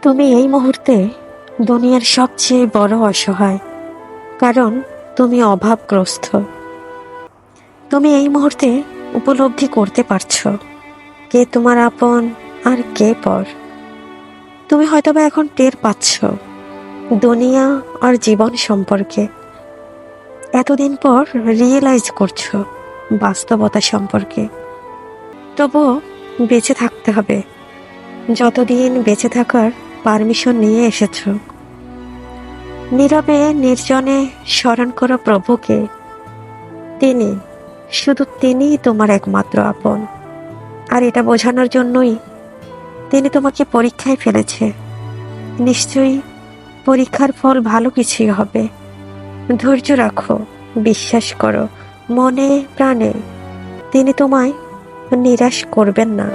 তুমি এই মুহূর্তে দুনিয়ার সবচেয়ে বড় অসহায়, কারণ তুমি অভাবগ্রস্ত। তুমি এই মুহূর্তে উপলব্ধি করতে পারছো কে তোমার আপন আর কে পর। তুমি হয়তোবা এখন টের পাচ্ছ দুনিয়া আর জীবন সম্পর্কে, এতদিন পর রিয়েলাইজ করছো বাস্তবতা সম্পর্কে। তবুও বেঁচে থাকতে হবে, যতদিন বেঁচে থাকার পারমিশন নিয়ে এসেছো। নীরবে নির্জনে স্মরণ করো প্রভুকে। তিনি, শুধু তিনিই তোমার একমাত্র আপন। আর এটা বোঝানোর জন্যই তিনি তোমাকে পরীক্ষায় ফেলেছে। নিশ্চয়ই পরীক্ষার ফল ভালো কিছুই হবে। ধৈর্য রাখো, বিশ্বাস করো মনে প্রাণে, তিনি তোমায় নিরাশ করবেন না।